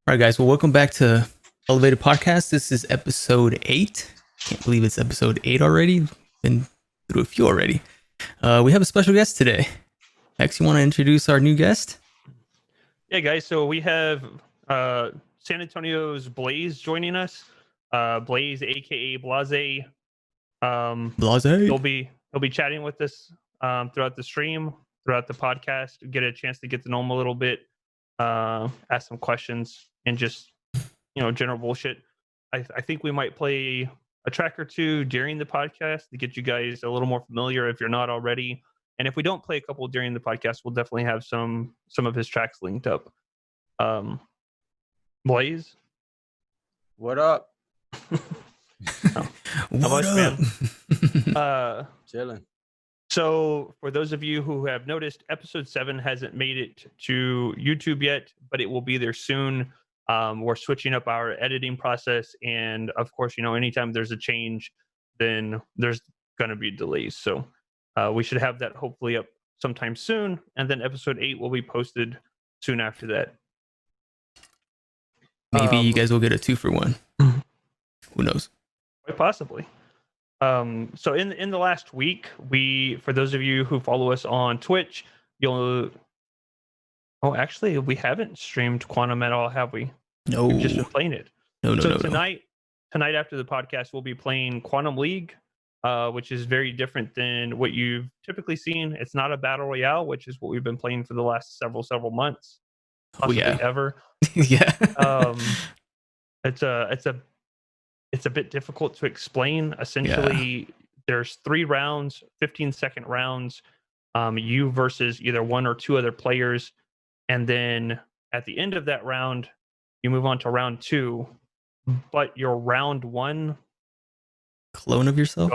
All right, guys. Well, welcome back to Elev8ed Podcast. This is episode 8. Can't believe it's episode 8 already. Been through a few already. We have a special guest today. Max, you want to introduce our new guest? Yeah, guys. So we have San Antonio's Blaize joining us. Blaize, aka Blasé. Blasé. He'll be chatting with us throughout the stream, throughout the podcast. Get a chance to get to know him a little bit, ask some questions, and just general bullshit. I think we might play a track or two during the podcast to get you guys a little more familiar if you're not already. And if we don't play a couple during the podcast, we'll definitely have some of his tracks linked up. Blaize, what up? What up? Man? Chilling. So for those of you who have noticed, episode 7 hasn't made it to YouTube yet, but it will be there soon. We're switching up our editing process, and of course, anytime there's a change, then there's going to be delays. So we should have that hopefully up sometime soon, and then episode 8 will be posted soon after that. Maybe you guys will get a 2-for-1. Who knows? Quite possibly. So in the last week, for those of you who follow us on Twitch, actually, we haven't streamed Quantum at all, have we? No. We've just been playing it. No. Tonight after the podcast, we'll be playing Quantum League, which is very different than what you've typically seen. It's not a battle royale, which is what we've been playing for the last several months, possibly ever. Yeah. It's a bit difficult to explain. Essentially, there's 3 rounds, 15-second rounds. You versus either 1 or 2 other players, and then at the end of that round, you move on to round 2. But your round 1 clone of yourself,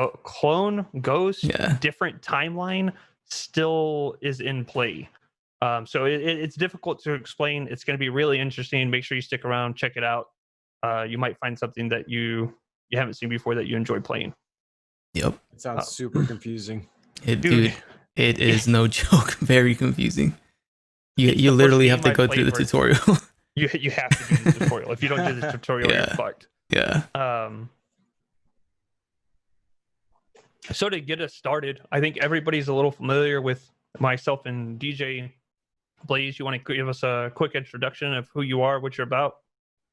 ghost, different timeline still is in play. So it's difficult to explain. It's going to be really interesting. Make sure you stick around, check it out. You might find something that you haven't seen before that you enjoy playing. Yep. It sounds super confusing. Dude, it is no joke. Very confusing. You literally have to go through the tutorial. You have to do the tutorial. If you don't do the tutorial, you're fucked. Yeah. So to get us started, I think everybody's a little familiar with myself and DJ. Blaize, you want to give us a quick introduction of who you are, what you're about?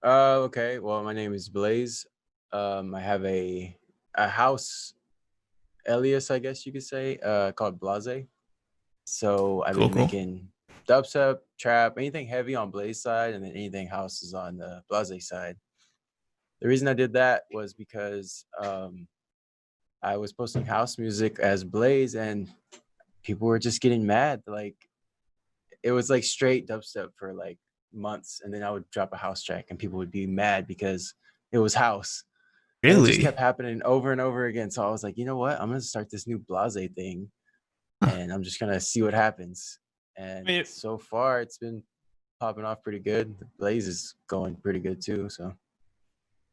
Okay. Well, my name is Blaize. I have a house alias, I guess you could say, called Blasé. So I've been making dubstep, trap, anything heavy on Blaize side, and then anything house is on the Blasé side. The reason I did that was because I was posting house music as Blaize, and people were just getting mad. Like, it was like straight dubstep for like months, and then I would drop a house track and people would be mad because it was house. Really? And it just kept happening over and over again. So I was like, you know what, I'm gonna start this new Blasé thing, and I'm just gonna see what happens. And so far it's been popping off pretty good. The Blaize is going pretty good too. So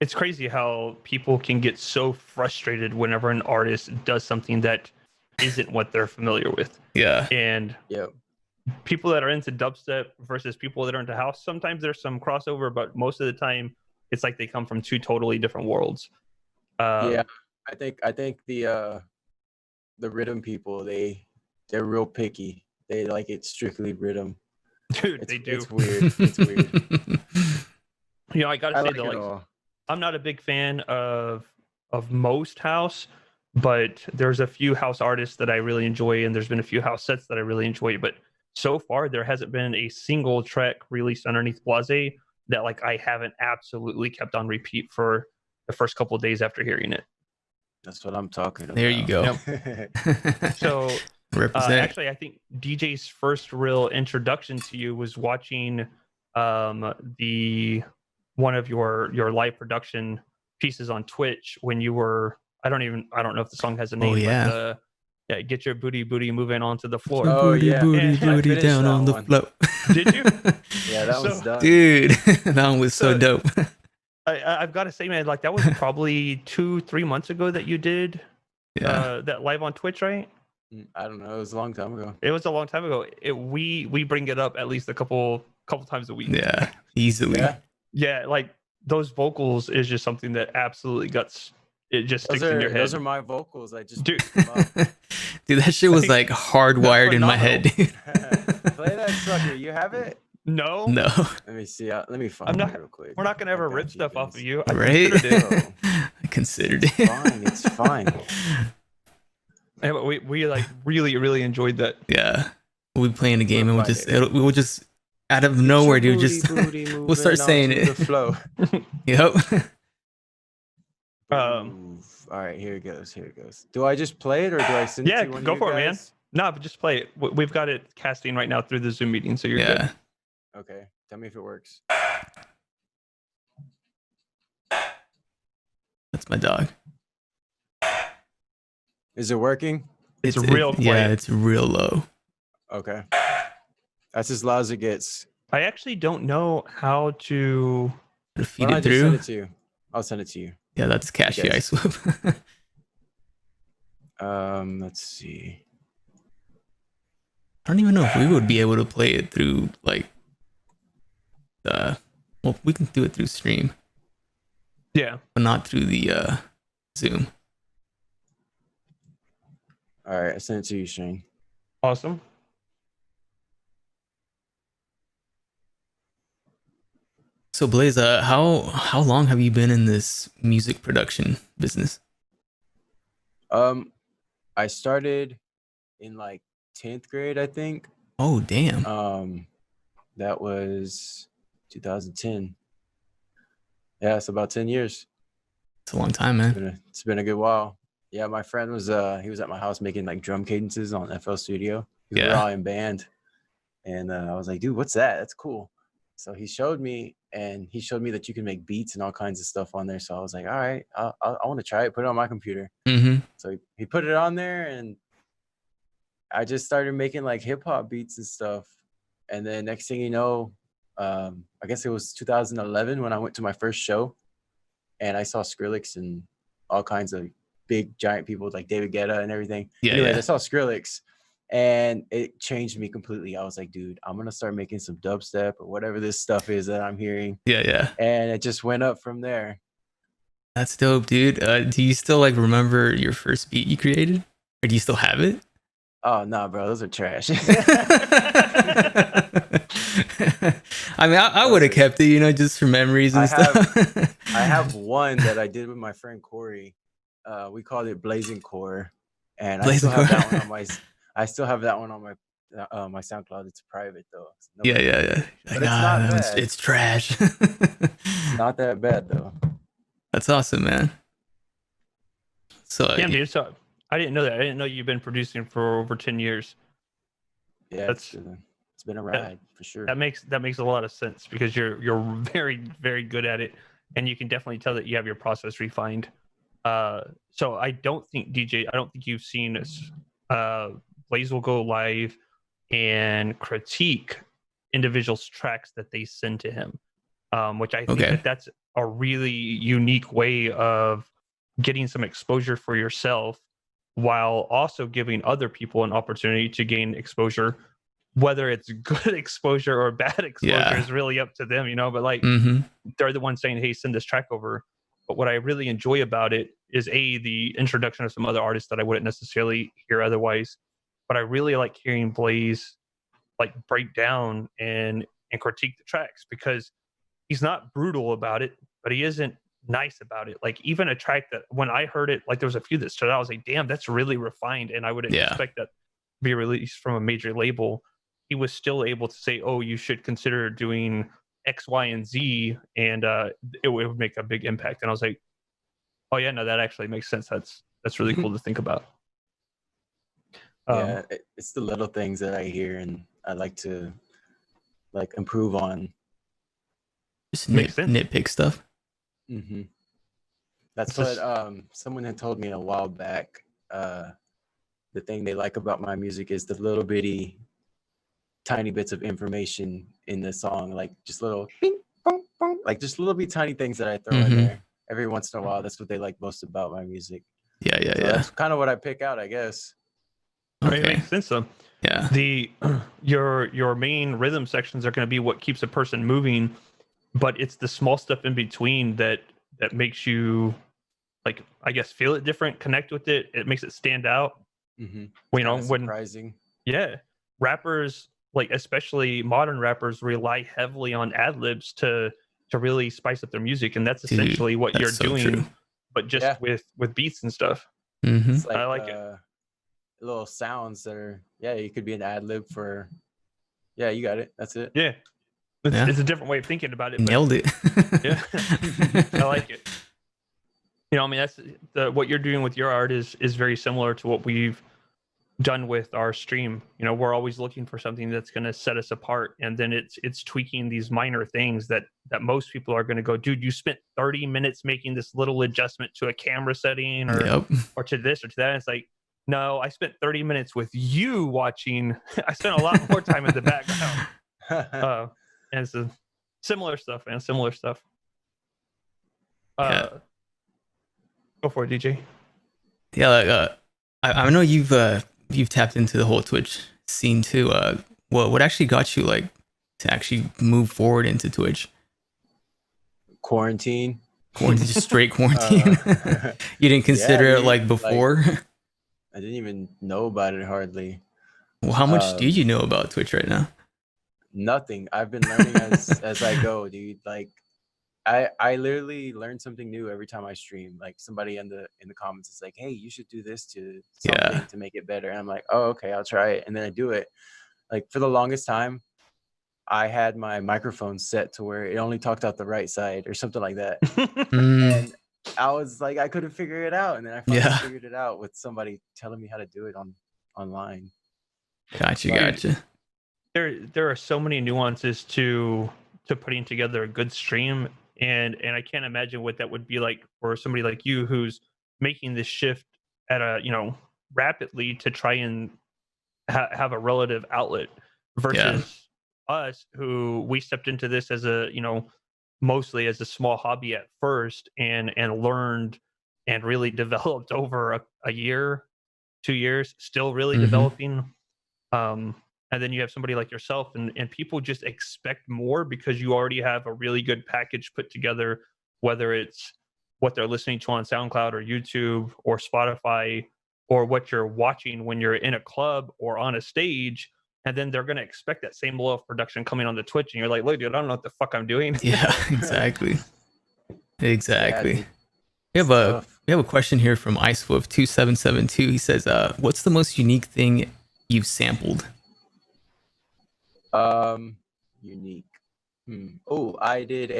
it's crazy how people can get so frustrated whenever an artist does something that isn't what they're familiar with. Yeah. And people that are into dubstep versus people that are into house, sometimes there's some crossover, but most of the time it's like they come from 2 totally different worlds. I think the Riddim people, they're real picky. They like it strictly Riddim. Dude, they do. It's weird. It's weird. I gotta say that I'm not a big fan of most house, but there's a few house artists that I really enjoy, and there's been a few house sets that I really enjoy, but so far there hasn't been a single track released underneath Blasé that I haven't absolutely kept on repeat for the first couple of days after hearing it. That's what I'm talking about. There you go. Yep. So actually, I think DJ's first real introduction to you was watching one of your live production pieces on Twitch when you were, I don't know if the song has a name. Oh yeah. But, get your booty moving onto the floor. Oh yeah, booty down on the floor. Did you? Yeah, that one's done. Dude, that one was so dope. I've got to say, man, that was probably 2-3 months ago that you did that live on Twitch, right? I don't know. It was a long time ago. It was a long time ago. We bring it up at least a couple times a week. Yeah, easily. Yeah. Yeah, like those vocals is just something that absolutely guts. It just sticks in your head. Those are my vocals. I just Dude. picked them up. Dude, that shit was like hardwired in my head, dude. Play that sucker. You have it? No. Let me see. Let me find it real quick. We're not gonna ever rip stuff off of you. Right? I considered it. It's fine. Yeah, but we like really enjoyed that. Yeah, we'll be playing a game and we'll just out of nowhere, dude. Just we'll start saying it. The flow. Yep. All right, here it goes. Do I just play it or do I send it to one of you guys? Yeah, go for it, man. No, but just play it. We've got it casting right now through the Zoom meeting, so you're good. Okay, tell me if it works. That's my dog. Is it working? It's real quiet. Yeah, it's real low. Okay. That's as loud as it gets. I actually don't know how to feed it through. Send it to you. I'll send it to you. Yeah, that's Cashy Ice Whip. Let's see. I don't even know if we would be able to play it through like well, we can do it through stream. Yeah. But not through the Zoom. All right, I sent it to you, Shane. Awesome. So Blaize, how long have you been in this music production business? I started in like 10th grade, I think. Oh damn. That was 2010. Yeah, it's about 10 years. It's a long time, man. It's been a good while. Yeah, my friend was he was at my house making like drum cadences on FL Studio. We were all in band, and I was like, dude, what's that? That's cool. So he showed me, and he showed me that you can make beats and all kinds of stuff on there. So I was like, all right, I want to try it. Put it on my computer. So he put it on there, and I just started making like hip hop beats and stuff. And then next thing you know, I guess it was 2011 when I went to my first show, and I saw Skrillex and all kinds of big giant people like David Guetta and everything. Anyways, I saw Skrillex, and it changed me completely. I was like, dude, I'm gonna start making some dubstep or whatever this stuff is that I'm hearing. And it just went up from there. That's dope, dude. Do you still like remember your first beat you created, or do you still have it? Oh no, bro, those are trash. I mean, I would have kept it, you know, just for memories and stuff. I have one that I did with my friend Corey. We called it Blazing Core, and I still have that one on my. I still have that one on my my SoundCloud. It's private though. So yeah. But it's not bad. It's trash. Not that bad though. That's awesome, man. So yeah, dude. So I didn't know that. I didn't know you've been producing for over 10 years. Yeah, it's been a ride for sure. That makes a lot of sense because you're very, very good at it, and you can definitely tell that you have your process refined. So I don't think you've seen this. Blaize will go live and critique individuals' tracks that they send to him, which I think that's a really unique way of getting some exposure for yourself while also giving other people an opportunity to gain exposure. Whether it's good exposure or bad exposure is really up to them, you know, but like they're the ones saying, hey, send this track over. But what I really enjoy about it is the introduction of some other artists that I wouldn't necessarily hear otherwise. But I really like hearing Blaize like break down and critique the tracks because he's not brutal about it, but he isn't nice about it. Like even a track that when I heard it, like there was a few that stood out. I was like, damn, that's really refined. And I wouldn't expect that to be released from a major label. He was still able to say, oh, you should consider doing X, Y, and Z, and it would make a big impact. And I was like, oh yeah, no, that actually makes sense. That's really cool to think about. Yeah, it's the little things that I hear and I like to like improve on. Just nitpick stuff. That's what someone had told me a while back. The thing they like about my music is the little bitty tiny bits of information in the song, like just little bing, bong, bong, like just little bit tiny things that I throw in there every once in a while. That's what they like most about my music. Yeah. That's kind of what I pick out, I guess. Okay. It makes sense though. Yeah. Your main rhythm sections are going to be what keeps a person moving, but it's the small stuff in between that makes you, like, I guess, feel it different, connect with it. It makes it stand out. Mm-hmm. When surprising. Yeah, rappers, like especially modern rappers, rely heavily on ad libs to really spice up their music, and that's essentially what you're so doing, true. but just with beats and stuff. Mm-hmm. It's like I like it. Little sounds that are you could be an ad lib for. Yeah, you got it. That's it. Yeah, it's a different way of thinking about it. Nailed it. Yeah, I like it. I mean, that's what you're doing with your art is very similar to what we've done with our stream. We're always looking for something that's going to set us apart, and then it's tweaking these minor things that most people are going to go, dude, you spent 30 minutes making this little adjustment to a camera setting or to this or to that. And it's like, no, I spent 30 minutes with you watching. I spent a lot more time in the background. And it's similar stuff, man. Similar stuff. Go for it, DJ. Yeah, like I know you've tapped into the whole Twitch scene too. What actually got you like to actually move forward into Twitch? Quarantine, just straight quarantine. You didn't consider it like before? Like, I didn't even know about it hardly. Well, how much do you know about Twitch right now? Nothing. I've been learning as I go, dude. Like I literally learn something new every time I stream. Like somebody in the comments is like, "Hey, you should do this to something to make it better." And I'm like, "Oh, okay, I'll try it." And then I do it. Like for the longest time, I had my microphone set to where it only talked out the right side or something like that. And I was like, I couldn't figure it out. And then I finally figured it out with somebody telling me how to do it online. Gotcha. There are so many nuances to putting together a good stream, and I can't imagine what that would be like for somebody like you who's making this shift at a rapidly to try and have a relative outlet versus us, who we stepped into this as a mostly as a small hobby at first, and learned and really developed over a year, 2 years, still really developing. And then you have somebody like yourself, and people just expect more because you already have a really good package put together, whether it's what they're listening to on SoundCloud or YouTube or Spotify, or what you're watching when you're in a club or on a stage. And then they're going to expect that same level of production coming on the Twitch. And you're like, look, dude, I don't know what the fuck I'm doing. Yeah, exactly. Yeah, we have a question here from IceWolf2772. He says, what's the most unique thing you've sampled? Unique. Oh, I did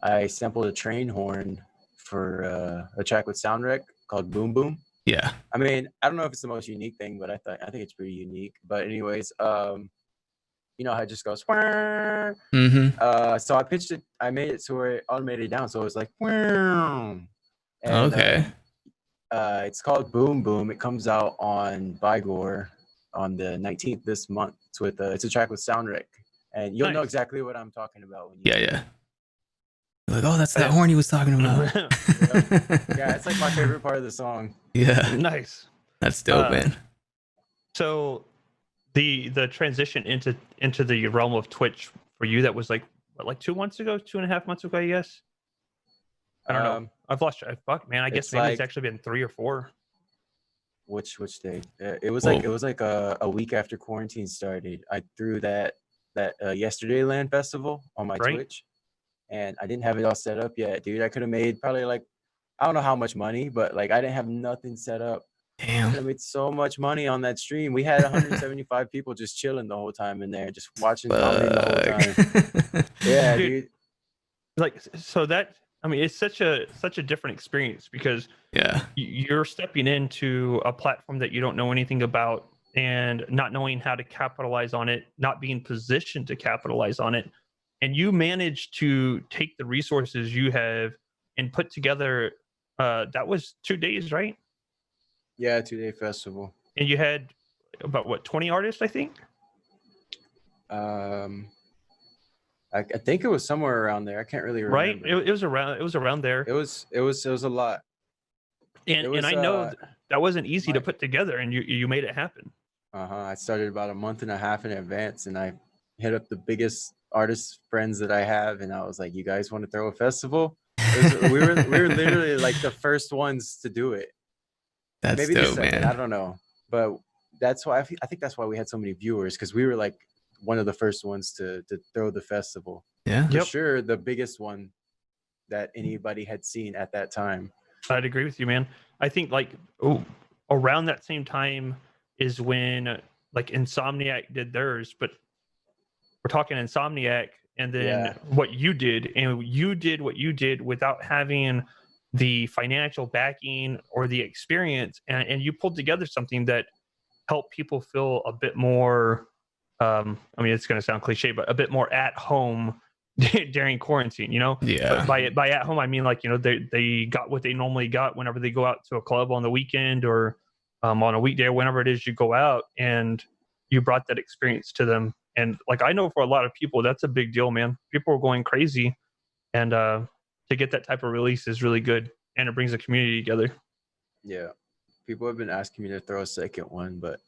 I sampled a train horn for a track with Soundwreck called Boom Boom. Yeah. I mean, I don't know if it's the most unique thing, but I think it's pretty unique. But anyways, how it just goes. So I pitched it. I made it to where it automated down, so it was like. And, okay. It's called Boom Boom. It comes out on Bygore on the 19th this month. It's a track with Soundwreck, and you'll know exactly what I'm talking about when you. Yeah. Like, oh, that's that horn he was talking about. Yeah, it's like my favorite part of the song. Yeah. Nice. That's dope, man. So the transition into the realm of Twitch for you, that was like 2 months ago, 2.5 months ago, I guess. I don't know. I've lost track. Fuck, man. I guess maybe it's actually been 3 or 4. Which day? It was like a week after quarantine started. I threw that Yesterday Land festival on my Twitch, and I didn't have it all set up yet, dude. I could have made probably like, I don't know how much money, but like I didn't have nothing set up. Damn. I could have made so much money on that stream. We had 175 people just chilling the whole time in there, just watching comedy the whole time. Yeah, dude. Like, so that, I mean, it's such a different experience because you're stepping into a platform that you don't know anything about, and not knowing how to capitalize on it, not being positioned to capitalize on it. And you managed to take the resources you have and put together, that was 2 days, right? Yeah, 2-day festival. And you had about 20 artists, I think? I think it was somewhere around there. I can't really remember. Right? It was around there. It was a lot. And I know that wasn't easy to put together, and you made it happen. I started about a month and a half in advance, and I hit up the biggest artist friends that I have, and I was like, "You guys want to throw a festival?" We were literally like the first ones to do it. That's Maybe dope, the second, man. I don't know, but that's why I think that's why we had so many viewers, because we were like one of the first ones to throw the festival. Yeah. For sure, the biggest one that anybody had seen at that time. I'd agree with you, man. I think like around that same time is when like Insomniac did theirs, but we're talking Insomniac and then what you did, and you did what you did without having the financial backing or the experience, and you pulled together something that helped people feel a bit more I mean, it's going to sound cliche, but a bit more at home during quarantine, Yeah. But by at home, I mean, like, they got what they normally got whenever they go out to a club on the weekend or on a weekday or whenever it is you go out, and you brought that experience to them. And like, I know for a lot of people, that's a big deal, man. People are going crazy, and to get that type of release is really good, and it brings the community together. Yeah, people have been asking me to throw a second one, but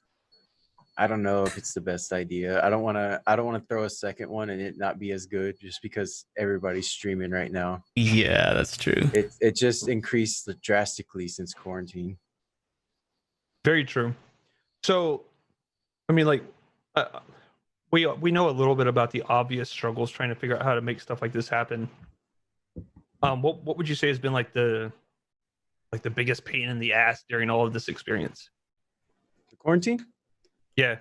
I don't know if it's the best idea. I don't want to throw a second one and it not be as good just because everybody's streaming right now. Yeah, that's true. It just increased drastically since quarantine. Very true. So, I mean, like, we know a little bit about the obvious struggles trying to figure out how to make stuff like this happen. What would you say has been like the biggest pain in the ass during all of this experience? The quarantine? Yeah.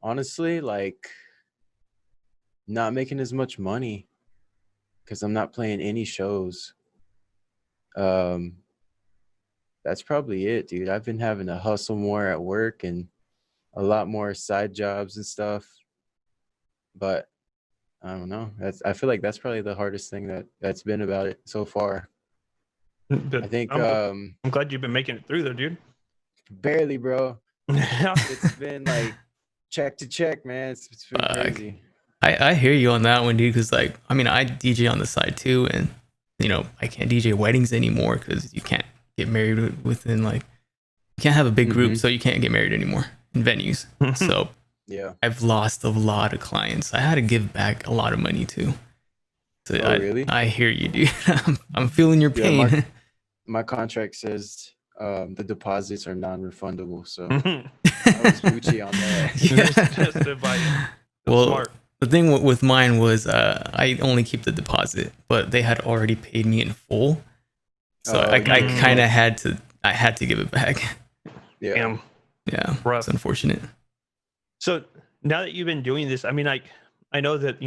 Honestly, like not making as much money because I'm not playing any shows. That's probably it, dude. I've been having to hustle more at work and a lot more side jobs and stuff. But I don't know. I feel like that's probably the hardest thing that's been about it so far. But I think I'm glad you've been making it through though, dude. Barely, bro. It's been like check to check, man. It's been crazy. I hear you on that one, dude, because like, I mean, I DJ on the side too, and I can't DJ weddings anymore because you can't get married within, like, you can't have a big group, so you can't get married anymore in venues. So yeah, I've lost a lot of clients. I had to give back a lot of money too. So really? I hear you, dude. I'm feeling your pain. Yeah, my contract says the deposits are non-refundable, so I was Gucci on that. Well, smart. The thing with mine was I only keep the deposit, but they had already paid me in full, so I kind of had to give it back. Yeah, rough. It's unfortunate. So now that you've been doing this, I mean, like, I know that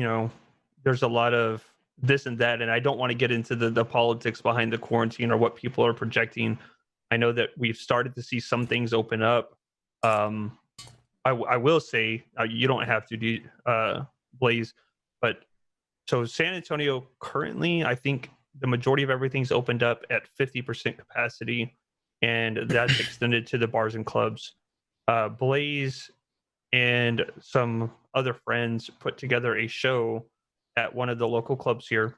there's a lot of this and that, and I don't want to get into the politics behind the quarantine or what people are projecting. I know that we've started to see some things open up. I will say, you don't have to Blaize, but so San Antonio currently, I think the majority of everything's opened up at 50% capacity, and that's extended to the bars and clubs. Blaize and some other friends put together a show at one of the local clubs here,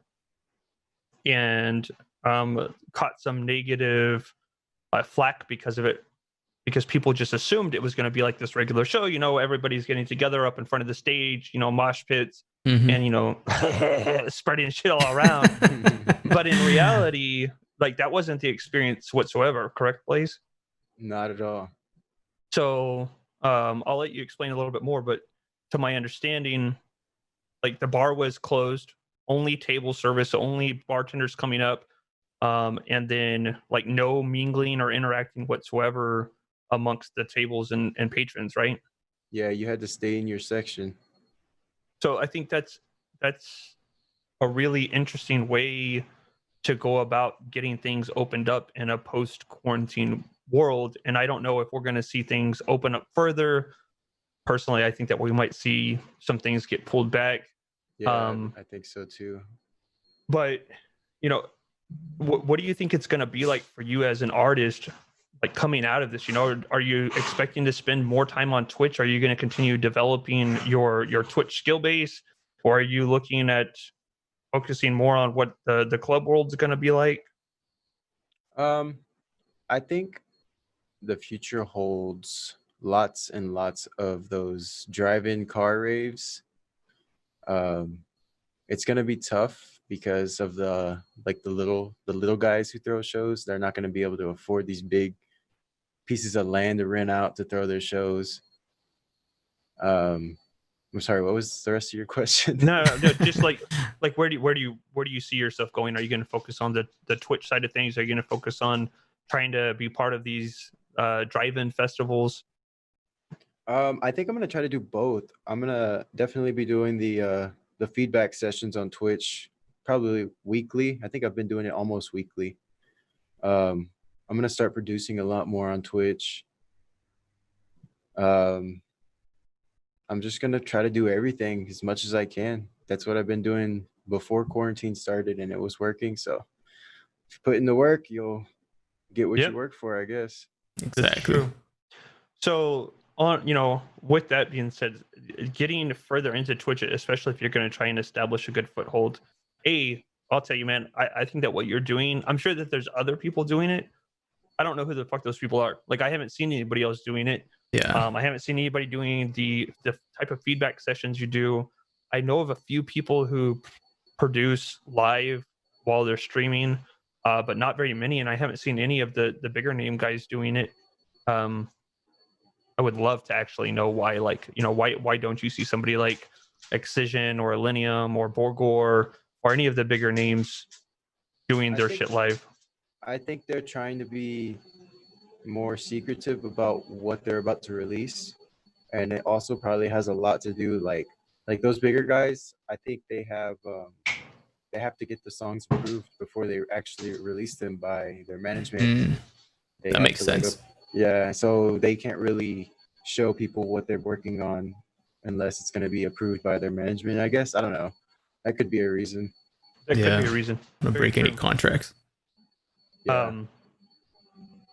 and caught some negative flack because of it, because people just assumed it was going to be like this regular show. Everybody's getting together up in front of the stage, mosh pits, and spreading shit all around. But in reality, like, that wasn't the experience whatsoever. Correct, Blaize? Not at all. So I'll let you explain a little bit more, but to my understanding, like, the bar was closed, only table service, only bartenders coming up, and then like no mingling or interacting whatsoever amongst the tables and patrons, right? Yeah, you had to stay in your section. So I think that's a really interesting way to go about getting things opened up in a post-quarantine world. And I don't know if we're going to see things open up further. Personally, I think that we might see some things get pulled back. Yeah, I think so too. But, what do you think it's going to be like for you as an artist, like, coming out of this? Are you expecting to spend more time on Twitch? Are you going to continue developing your Twitch skill base? Or are you looking at focusing more on what the club world's going to be like? I think the future holds lots and lots of those drive-in car raves. It's gonna be tough because of the little guys who throw shows. They're not gonna be able to afford these big pieces of land to rent out to throw their shows. I'm sorry, what was the rest of your question? No, just like where do you see yourself going? Are you going to focus on the Twitch side of things? Are you going to focus on trying to be part of these drive-in festivals? I think I'm gonna try to do both. I'm gonna definitely be doing the feedback sessions on Twitch probably weekly. I think I've been doing it almost weekly. I'm gonna start producing a lot more on Twitch. I'm just gonna try to do everything as much as I can. That's what I've been doing before quarantine started, and it was working. So if you put in the work, you'll get what you work for, I guess. Exactly. That's true. So with that being said, getting further into Twitch, especially if you're going to try and establish a good foothold, I'll tell you, man, I think that what you're doing, I'm sure that there's other people doing it. I don't know who the fuck those people are. Like, I haven't seen anybody else doing it. Yeah. I haven't seen anybody doing the type of feedback sessions you do. I know of a few people who produce live while they're streaming, but not very many. And I haven't seen any of the bigger name guys doing it. I would love to actually know why, why don't you see somebody like Excision or Elenium or Borgor or any of the bigger names doing their shit live? I think they're trying to be more secretive about what they're about to release, and it also probably has a lot to do like those bigger guys. I think they have to get the songs approved before they actually release them by their management. That makes sense. Yeah, so they can't really show people what they're working on unless it's going to be approved by their management, I guess. I don't know. That could be a reason. That could be a reason. Not break any contracts. Yeah.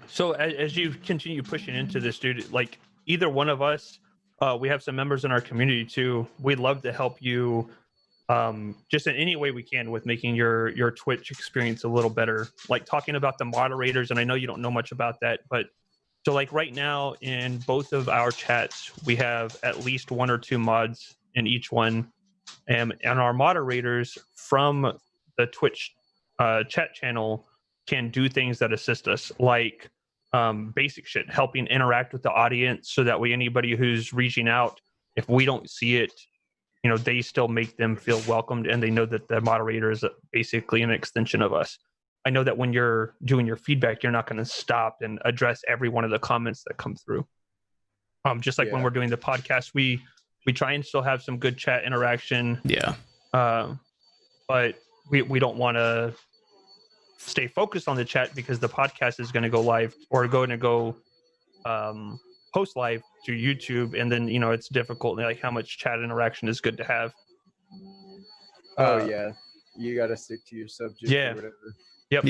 So as you continue pushing into this, dude, like either one of us, we have some members in our community too. We'd love to help you just in any way we can with making your Twitch experience a little better. Like talking about the moderators, and I know you don't know much about that, but so like right now in both of our chats, we have at least one or two mods in each one. And our moderators from the Twitch chat channel can do things that assist us, like basic shit, helping interact with the audience so that way anybody who's reaching out, if we don't see it, they still make them feel welcomed and they know that the moderator is basically an extension of us. I know that when you're doing your feedback, you're not going to stop and address every one of the comments that come through. Just like when we're doing the podcast, we try and still have some good chat interaction. Yeah. But we don't want to stay focused on the chat because the podcast is going to go live or going to go post live to YouTube, and then it's difficult. Like how much chat interaction is good to have. Yeah, you got to stick to your subject. Yeah. Or whatever. Yep.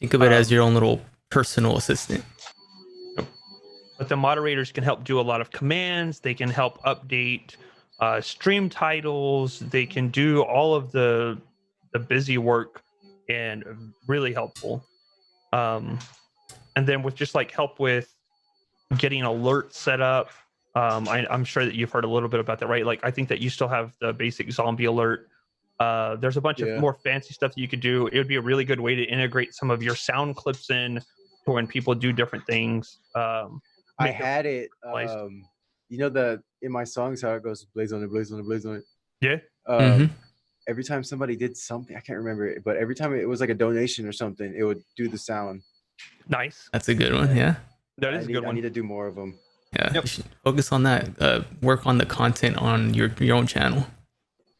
Think of it as your own little personal assistant. But the moderators can help do a lot of commands. They can help update stream titles. They can do all of the busy work and really helpful. And then with just like help with getting alerts set up. I'm sure that you've heard a little bit about that, right? Like I think that you still have the basic zombie alert. There's a bunch of more fancy stuff that you could do. It would be a really good way to integrate some of your sound clips in for when people do different things. I had it. In my songs how it goes, blaze on it, blaze on it, blaze on it. Yeah. Every time somebody did something, I can't remember it, but every time it was like a donation or something, it would do the sound. Nice. That's a good one. Yeah. That is a good one. I need to do more of them. Yeah. You should focus on that. Work on the content on your own channel.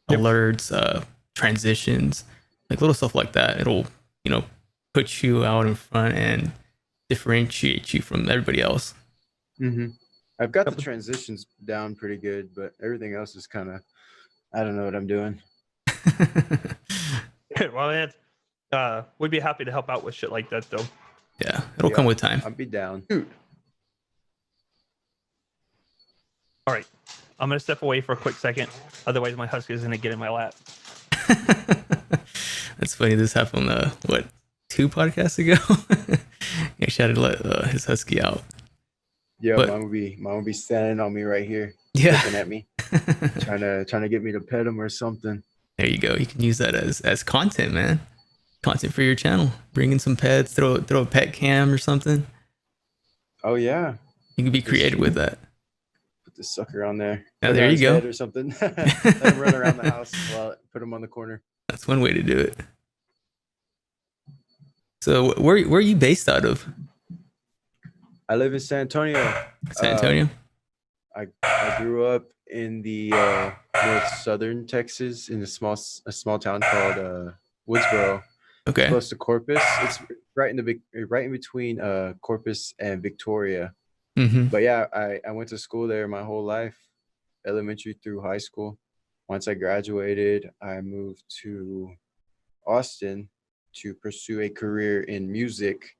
Alerts, transitions, like little stuff like that. It'll, put you out in front and differentiate you from everybody else. I've got the transitions down pretty good, but everything else is kind of, I don't know what I'm doing. Well, man, we'd be happy to help out with shit like that, though. Yeah, it'll come with time. I'll be down. Dude. All right, I'm gonna step away for a quick second. Otherwise, my husky is gonna get in my lap. That's funny. This happened, 2 podcasts ago? He actually had to let his husky out. Yeah, But mine would be standing on me right here, yeah. looking at me, trying to get me to pet him or something. There you go. You can use that as content, man. Content for your channel. Bring in some pets, throw a pet cam or something. Oh yeah, You can be that's creative with true. that. Put the sucker on there. Yeah, Put it there on you his go. head or something. Let him run around the house while put him on the corner. That's one way to do it. So where are you based out of? I live in San Antonio. San Antonio? I grew up in the north southern Texas in a small town called Woodsboro. It's Okay. close to Corpus. It's right in between Corpus and Victoria. Mm-hmm. But yeah, I went to school there my whole life, elementary through high school. Once I graduated, I moved to Austin to pursue a career in music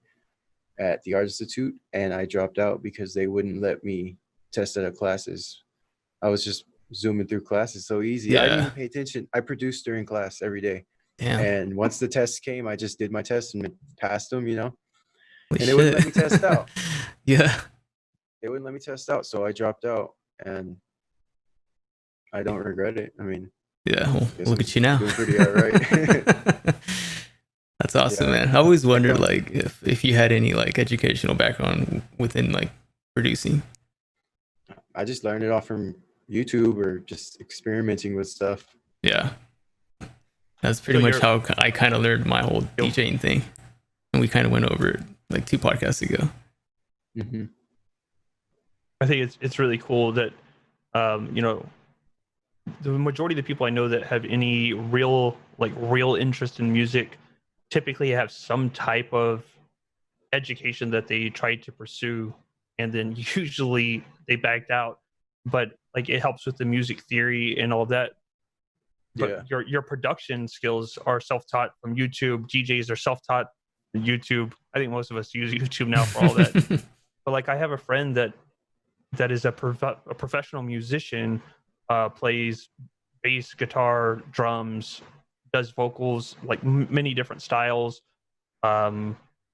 at the Art Institute, and I dropped out because they wouldn't let me test out of classes. I was just zooming through classes so easy. I didn't Yeah. even pay attention. I produced during class every day. Damn. And once the test came, I just did my test and passed them, Holy and shit. they wouldn't let me test out. Yeah. They wouldn't let me test out, so I dropped out, and I don't regret it. I mean, Yeah. Well, guess look I'm at you now. doing pretty all right. That's awesome, Yeah. man. I always wondered like if you had any like educational background within like producing. I just learned it all from YouTube or just experimenting with stuff. Yeah. That's pretty So much you're- how I kind of learned my whole DJing thing. And we kind of went over it like 2 podcasts ago. Mm-hmm. I think it's really cool that you know, the majority of the people I know that have any real interest in music typically have some type of education that they tried to pursue, and then usually they backed out. But like it helps with the music theory and all that. Yeah. But your production skills are self-taught from YouTube. DJs are self-taught from YouTube. I think most of us use YouTube now for all that. But like I have a friend that is a professional musician, plays bass, guitar, drums, does vocals, like many different styles.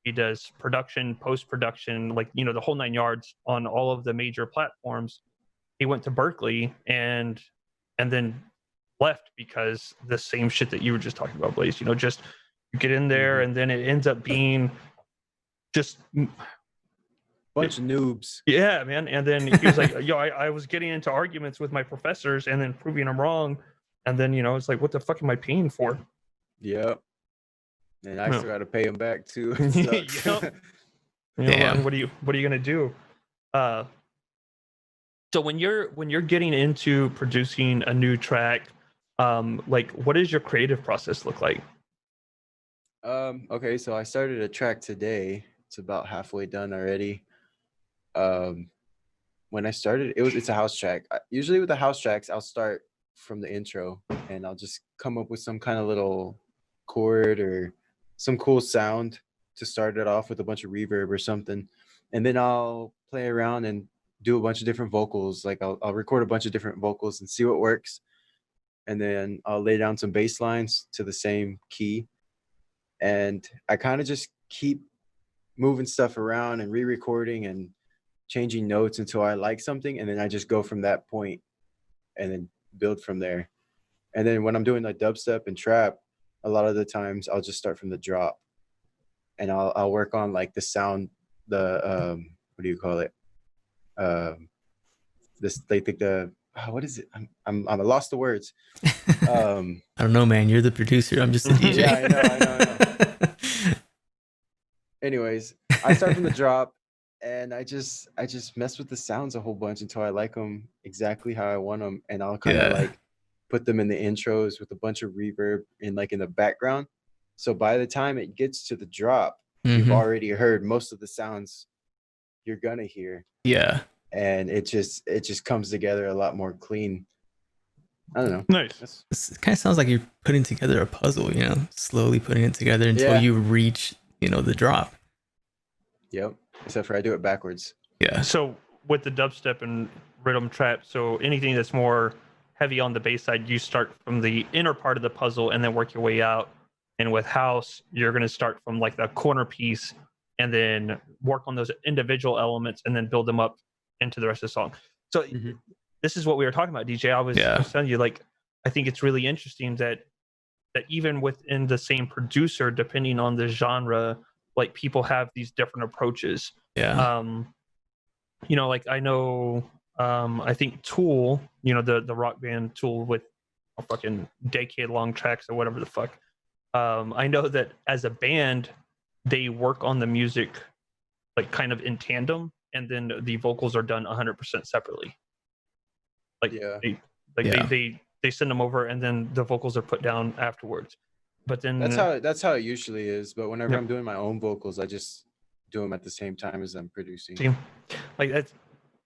He does production, post production, like the whole 9 yards on all of the major platforms. He went to Berkeley and then left because the same shit that you were just talking about, Blaize. Just you get in there and then it ends up being just Bunch of noobs. yeah, man. And then he was like, yo, I was getting into arguments with my professors and then proving them wrong. And then, it's like, what the fuck am I paying for? Yep. And I No. still got to pay them back too. Yep. Damn. What are you gonna do? So when you're getting into producing a new track, like what does your creative process look like? Okay, so I started a track today. It's about halfway done already. When I started, it's a house track. Usually with the house tracks, I'll start from the intro and I'll just come up with some kind of little chord or some cool sound to start it off with a bunch of reverb or something. And then I'll play around and do a bunch of different vocals. Like I'll record a bunch of different vocals and see what works. And then I'll lay down some bass lines to the same key. And I kind of just keep moving stuff around and re-recording and changing notes until I like something, and then I just go from that point and then build from there. And then when I'm doing like dubstep and trap, a lot of the times I'll just start from the drop and I'll work on like the sound, the what do you call it? This they think the what is it? I lost the words. I don't know, man. You're the producer. I'm just a DJ. Yeah, I know. Anyways, I start from the drop and I just mess with the sounds a whole bunch until I like them exactly how I want them, and I'll kind of like put them in the intros with a bunch of reverb in the background. So by the time it gets to the drop, you've already heard most of the sounds you're gonna hear. Yeah. And it just comes together a lot more clean. I don't know. Nice. It kind of sounds like you're putting together a puzzle, slowly putting it together until you reach, the drop. Yep. Except for I do it backwards. Yeah. So with the dubstep and rhythm trap, so anything that's more heavy on the bass side, you start from the inner part of the puzzle and then work your way out. And with house, you're going to start from like the corner piece and then work on those individual elements and then build them up into the rest of the song. So this is what we were talking about, DJ. I was telling you, like, I think it's really interesting that even within the same producer, depending on the genre, like people have these different approaches. You know, like I know, I think Tool, you know, the rock band Tool with a fucking decade-long tracks or whatever the fuck. I know that as a band, they work on the music like kind of in tandem, and then the vocals are done 100% separately. Like they send them over, and then the vocals are put down afterwards. But then that's how it usually is. But whenever I'm doing my own vocals, I just do them at the same time as I'm producing. See? Like that's,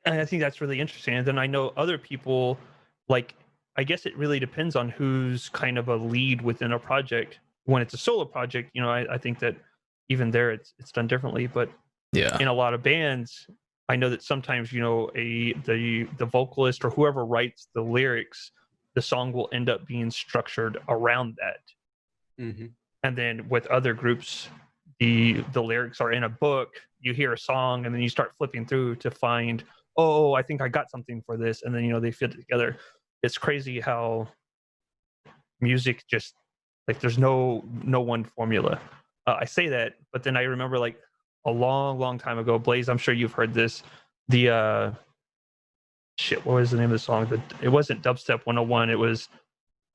and I think that's really interesting. And then I know other people, like, I guess it really depends on who's kind of a lead within a project. When it's a solo project, you know, I think that even there it's done differently. But in a lot of bands, I know that sometimes, you know, the vocalist or whoever writes the lyrics, the song will end up being structured around that. And then with other groups, the lyrics are in a book. You hear a song, and then you start flipping through to find, oh, I think I got something for this, and then, you know, they fit it together. It's crazy how music just, like, there's no one formula. I say that, but then I remember, like, a long time ago, Blaize, I'm sure you've heard this, the shit, what was the name of the song? It wasn't Dubstep 101, it was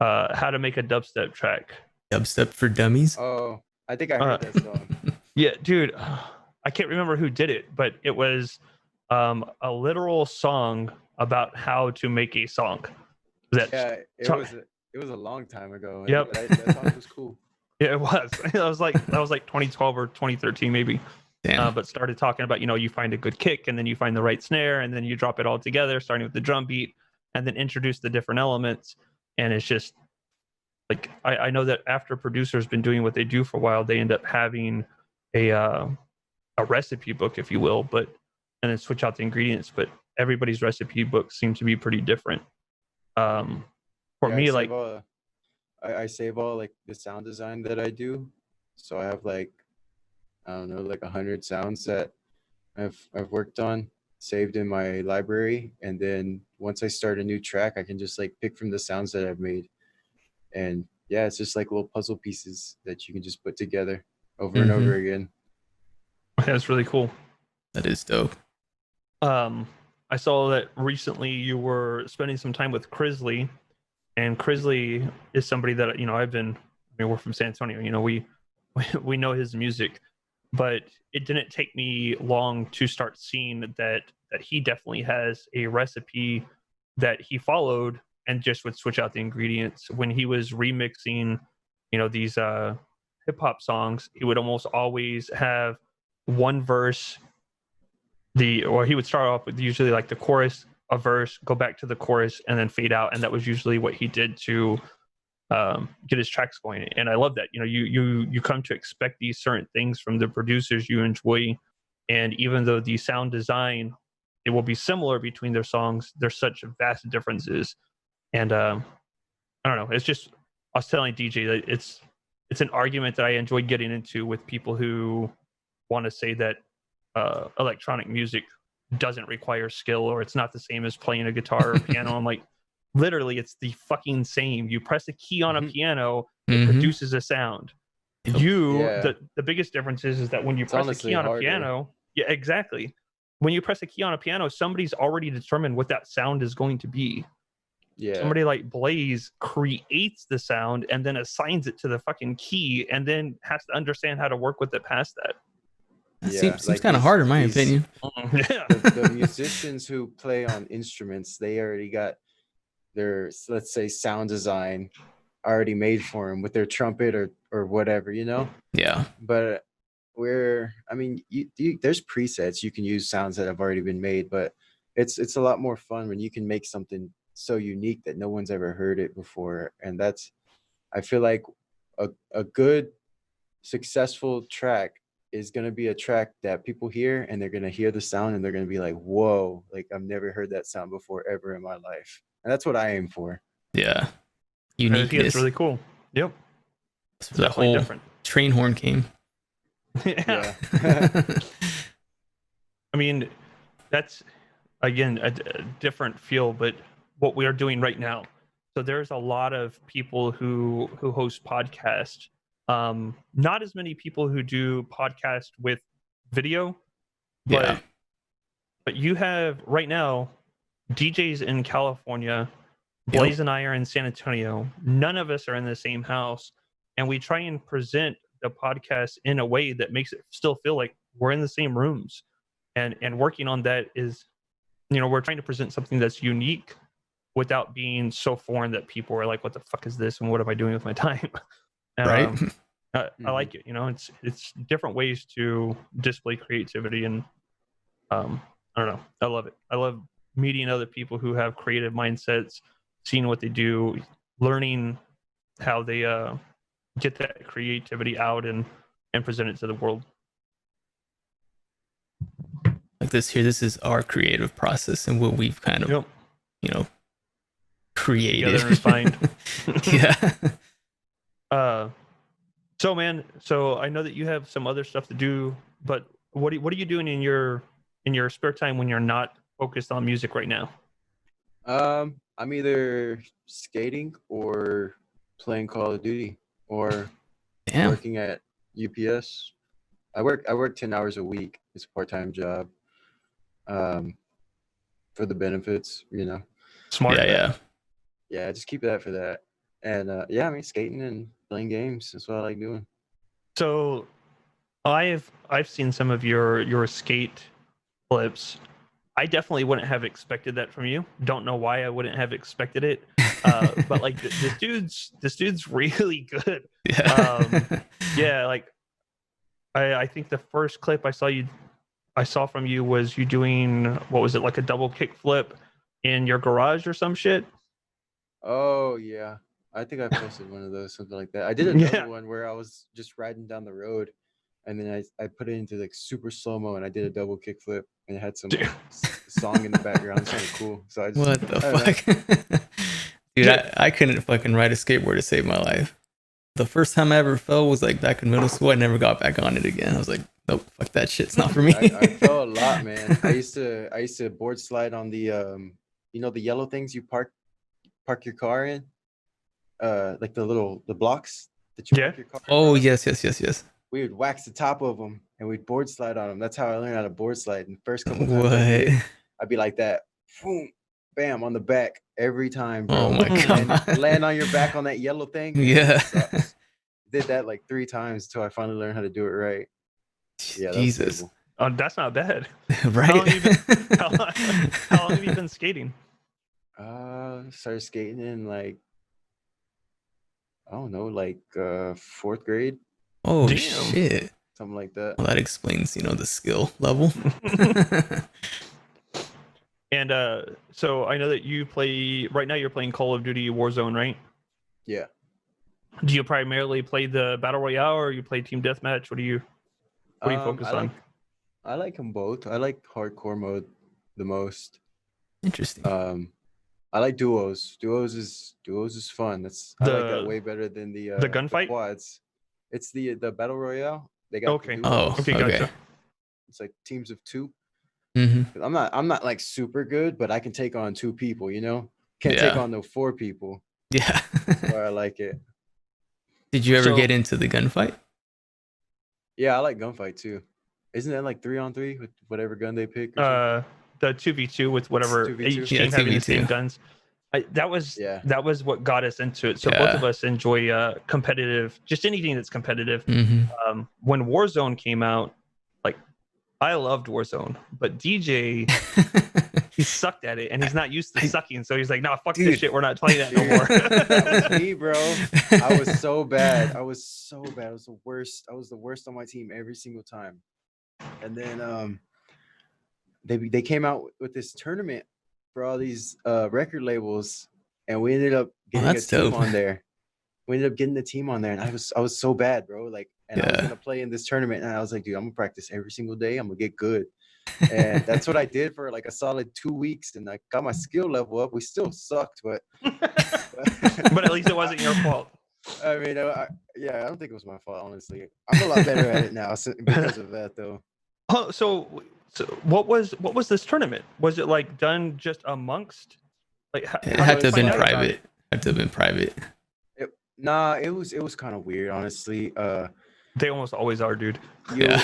How to Make a Dubstep Track. Dubstep for Dummies? Oh, I think I heard that song. Yeah, dude, I can't remember who did it, but it was a literal song about how to make a song. It was a long time ago. Yep. That song was cool. Yeah, it was. That was like 2012 or 2013 maybe. But started talking about, you know, you find a good kick, and then you find the right snare, and then you drop it all together, starting with the drum beat, and then introduce the different elements. And it's just like, I know that after producers been doing what they do for a while, they end up having a recipe book, if you will, and then switch out the ingredients. But everybody's recipe books seem to be pretty different. For me, like, I save all like the sound design that I do, so I have like, I don't know, like 100 sounds that I've worked on saved in my library, and then once I start a new track, I can just like pick from the sounds that I've made, and yeah, it's just like little puzzle pieces that you can just put together over and over again. That's really cool. That is dope. I saw that recently you were spending some time with Crisley, and Crisley is somebody that, you know, we're from San Antonio, you know, we know his music, but it didn't take me long to start seeing that he definitely has a recipe that he followed and just would switch out the ingredients. When he was remixing, you know, these hip hop songs, he would almost always have one verse, or he would start off with usually like the chorus, a verse, go back to the chorus, and then fade out. And that was usually what he did to get his tracks going. And I love that. You know, you come to expect these certain things from the producers you enjoy. And even though the sound design, it will be similar between their songs, there's such vast differences. And I don't know, it's just, I was telling DJ that it's an argument that I enjoy getting into with people who want to say that electronic music doesn't require skill, or it's not the same as playing a guitar or piano. I'm like, literally, it's the fucking same. You press a key on a piano, it produces a sound. The biggest difference is that when you press a key on a piano, yeah, exactly. When you press a key on a piano, somebody's already determined what that sound is going to be. Yeah. Somebody like Blaize creates the sound and then assigns it to the fucking key, and then has to understand how to work with it past that. Seems like kind of hard in my opinion. The musicians who play on instruments, they already got their, let's say, sound design already made for them with their trumpet or whatever, you know? Yeah. But there's presets. You can use sounds that have already been made, but it's a lot more fun when you can make something so unique that no one's ever heard it before. And I feel like a good, successful track is going to be a track that people hear, and they're going to hear the sound and they're going to be like, whoa, like I've never heard that sound before ever in my life. And that's what I aim for. Yeah. Uniqueness. I think it's really cool. Yep. It's the whole different train horn came. Yeah. I mean, that's again, a different feel, but what we are doing right now. So there's a lot of people who host podcasts. Not as many people who do podcast with video, Yeah. but you have right now DJs in California. Blaize and I are in San Antonio. None of us are in the same house, and we try and present the podcast in a way that makes it still feel like we're in the same rooms. And working on that is, we're trying to present something that's unique without being so foreign that people are like, "What the fuck is this? And what am I doing with my time?" Right. I like it. It's different ways to display creativity, and I don't know. I love it. I love meeting other people who have creative mindsets, seeing what they do, learning how they get that creativity out and present it to the world. Like this here, this is our creative process and what we've kind of, created. Together and refined. Yeah. So man, so I know that you have some other stuff to do, but what are you doing in your spare time when you're not focused on music right now? I'm either skating or playing Call of Duty or working at UPS. I work 10 hours a week. It's a part-time job. For the benefits, Smart. Yeah, just keep that for that. And skating and playing games. That's what I like doing. So I've seen some of your skate clips. I definitely wouldn't have expected that from you. Don't know why I wouldn't have expected it. But like this dude's really good. Yeah. Like I think the first clip I saw from you was you doing, what was it, like a double kick flip in your garage or some shit? Oh yeah. I think I posted one of those, something like that. I did another one where I was just riding down the road, and then I put it into like super slow-mo, and I did a double kick flip, and it had some song in the background. It's kind of cool. So I just, what the fuck? Dude, I couldn't fucking ride a skateboard to save my life. The first time I ever fell was like back in middle school. I never got back on it again. I was like, nope, fuck that shit. It's not for me. I fell a lot, man. I used to board slide on the the yellow things you park your car in, like the blocks that you park your car. Oh yes. We would wax the top of them and we'd board slide on them. That's how I learned how to board slide. And first couple times I'd be like that, boom, bam, on the back every time, bro. Oh my god! And land on your back on that yellow thing. Yeah. Did that like 3 times until I finally learned how to do it right. Yeah, Jesus. Oh, that's not bad. Right? How long have you been skating? Started skating in like, I don't know, like 4th grade. Oh shit! Something like that. Well, that explains, the skill level. And so I know that you play right now. You're playing Call of Duty Warzone, right? Yeah. Do you primarily play the battle royale, or you play team deathmatch? What do you focus on? I like them both. I like hardcore mode the most. Interesting. I like duos. Duos is fun. I like that way better than the gunfight quads. It's the battle royale. They got okay. Gotcha. It's like teams of 2. Mm-hmm. I'm not like super good, but I can take on 2 people. Can't take on no 4 people. Yeah. That's why I like it. Did you ever get into the gunfight? Yeah, I like gunfight too. Isn't that like 3-on-3 with whatever gun they pick? The 2v2 with whatever each team having the same guns. That was what got us into it. So both of us enjoy competitive, just anything that's competitive. Mm-hmm. When Warzone came out, like I loved Warzone, but DJ he sucked at it and he's not used to sucking, so he's like, "No, fuck this shit. We're not playing that no more." That was me, bro. I was so bad. I was the worst. I was the worst on my team every single time. And then they came out with this tournament for all these record labels, and we ended up getting a team on there. We ended up getting the team on there, and I was so bad, bro. Like, and I was gonna play in this tournament, and I was like, dude, I'm gonna practice every single day. I'm gonna get good. And that's what I did for like a solid 2 weeks, and I got my skill level up. We still sucked, but but at least it wasn't your fault. I mean, I don't think it was my fault, honestly. I'm a lot better at it now because of that, though. Oh, so So what was this tournament? Was it like done just amongst? Like it had to have been private. Had to have been private. Nah, it was kind of weird, honestly. They almost always are, dude. Yeah.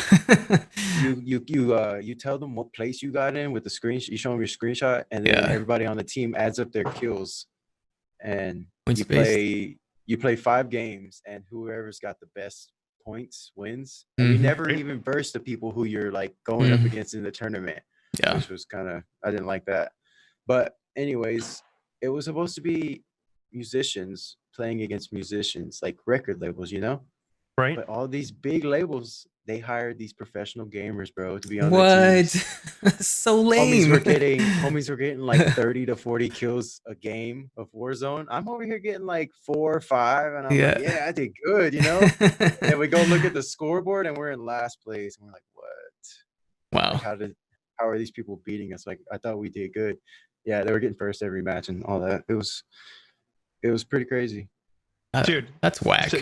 You tell them what place you got in with the screenshot. You show them your screenshot, and then everybody on the team adds up their kills, and you play 5 games, and whoever's got the best points wins. And you never even verse the people who you're like going up against in the tournament. Yeah, which was kind of, I didn't like that. But anyways, it was supposed to be musicians playing against musicians, like record labels, you know? Right. But all these big labels, they hired these professional gamers, bro, to be on their teams. So lame. Homies were getting like 30 to 40 kills a game of Warzone. I'm over here getting like 4 or 5, and I'm like, yeah, I did good, you know? And we go look at the scoreboard, and we're in last place, and we're like, what? Wow. Like, how are these people beating us? Like, I thought we did good. Yeah, they were getting first every match and all that. It was pretty crazy. Dude, that's whack. So,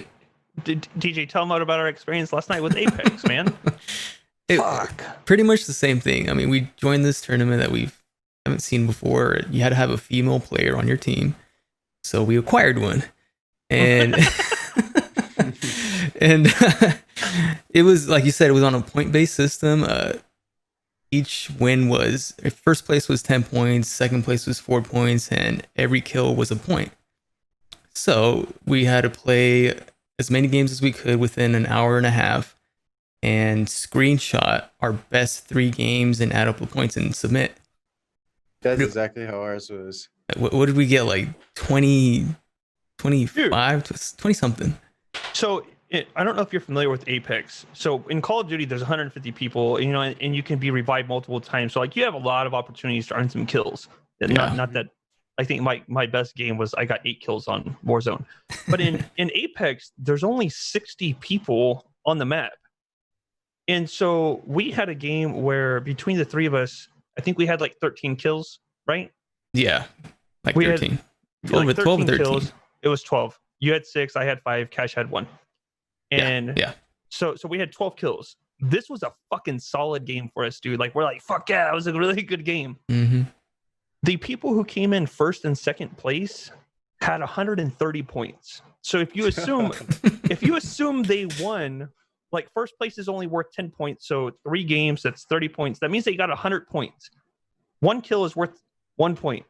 DJ, tell them about our experience last night with Apex, man. Fuck. Pretty much the same thing. I mean, we joined this tournament that we haven't seen before. You had to have a female player on your team, so we acquired one, and and it was like you said, it was on a point-based system. Each win was, first place was 10 points, second place was 4 points, and every kill was a point. So we had to play as many games as we could within an hour and a half and screenshot our best 3 games and add up the points and submit. That's exactly how ours was. What did we get? Like 20, 25, 20 something. So I don't know if you're familiar with Apex. So in Call of Duty, there's 150 people, you know, and you can be revived multiple times. So like you have a lot of opportunities to earn some kills. Not that. I think my best game was I got 8 kills on Warzone. But in Apex, there's only 60 people on the map. And so we had a game where between the 3 of us, I think we had like 13 kills, right? Yeah, like 13. 12 like 13 kills. It was 12. You had 6, I had 5, Cash had 1. And so we had 12 kills. This was a fucking solid game for us, dude. Like, we're like, fuck yeah, it was a really good game. Mm-hmm. The people who came in first and second place had 130 points. So if you assume they won, like first place is only worth 10 points. So 3 games, that's 30 points. That means they got 100 points. 1 kill is worth 1 point.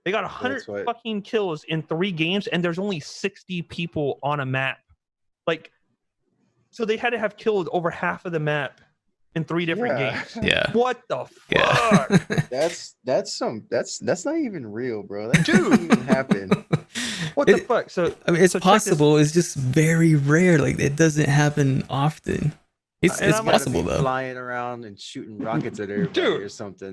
They got 100 fucking kills in 3 games, and there's only 60 people on a map. Like, so they had to have killed over half of the map in 3 different games. Yeah. What the fuck? That's not even real, bro. That didn't even happen. What the fuck? So I mean, it's possible. It's just very rare. Like, it doesn't happen often. It's possible though. Flying around and shooting rockets at everybody or something.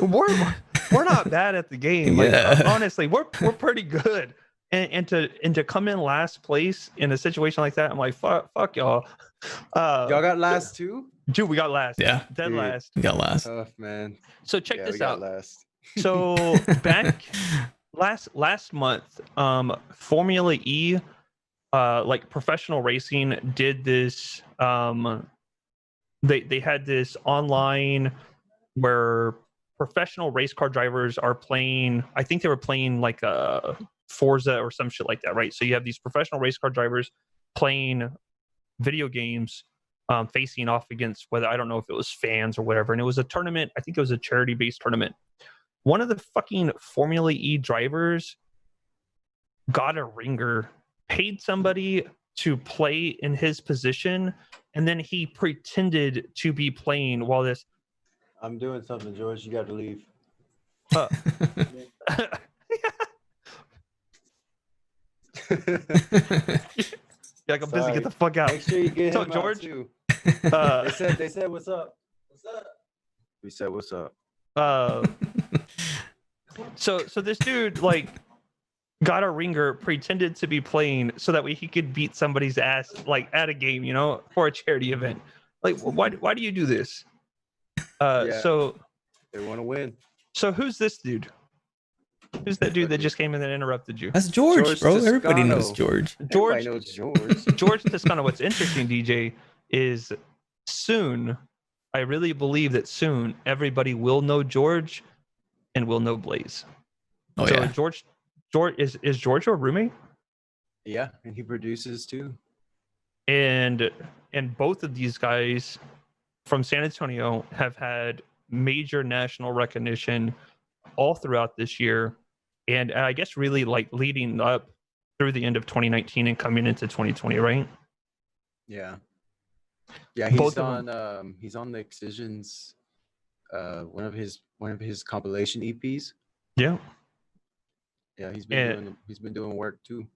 We're not bad at the game. Like, honestly, we're pretty good. And to come in last place in a situation like that, I'm like, fuck y'all. Y'all got last too? Dude, we got last. Yeah. Dead last. We got last. Tough, man. So check this out. Last. So back last month, Formula E, like professional racing, did this. They had this online where professional race car drivers are playing. I think they were playing like a Forza or some shit like that, right? So you have these professional race car drivers playing video games, facing off against whether, I don't know if it was fans or whatever. And it was a tournament. I think it was a charity-based tournament. One of the fucking Formula E drivers got a ringer, paid somebody to play in his position, and then he pretended to be playing while this. I'm doing something, George. You got to leave. Like, I'm busy. Get the fuck out. Make sure you get him George. Out too. They said what's up. What's up? We said what's up. So this dude like got a ringer, pretended to be playing so that way he could beat somebody's ass like at a game, you know, for a charity event. Like, why do you do this? So they want to win. So who's this dude? Who's that dude that just came in and interrupted you? That's George, bro. Toscano. Everybody knows George. Everybody knows George. George Toscano. What's interesting, DJ, is soon I really believe that soon everybody will know George and will know Blaize. Oh so yeah. George is George your roommate? Yeah, and he produces too. And both of these guys from San Antonio have had major national recognition all throughout this year, and I guess really like leading up through the end of 2019 and coming into 2020, right? Yeah. Yeah, Both of them. he's on the Excisions one of his compilation EPs. Yeah. Yeah, he's And been doing work too.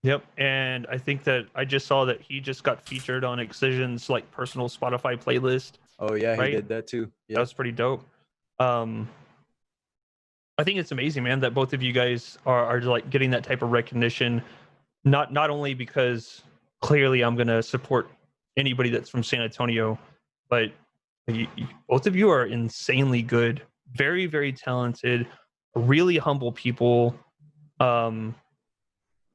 yep. And I think that I just saw that he just got featured on Excision's like personal Spotify playlist. Oh yeah, he right? did that too. That Yeah. was pretty dope. I think it's amazing, man, that both of you guys are like getting that type of recognition. Not only because clearly I'm gonna support anybody that's from San Antonio, but both of you are insanely good, very very talented, really humble people. Um,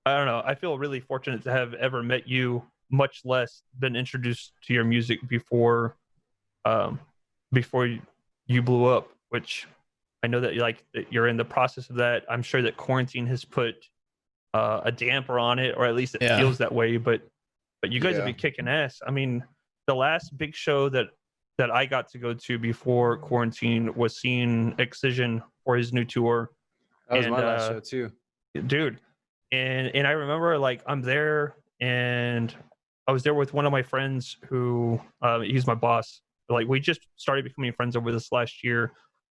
I don't know. I feel really fortunate to have ever met you, much less been introduced to your music um, before you blew up. Which I know that you're in the process of that. I'm sure that quarantine has put a damper on it, or at least it Yeah. feels that way. But you guys have Yeah. been kicking ass. I mean, the last big show that I got to go to before quarantine was seeing Excision for his new tour. That was And my last show too. dude, and I remember like I'm there, and I was there with one of my friends who he's my boss. Like we just started becoming friends over this last year,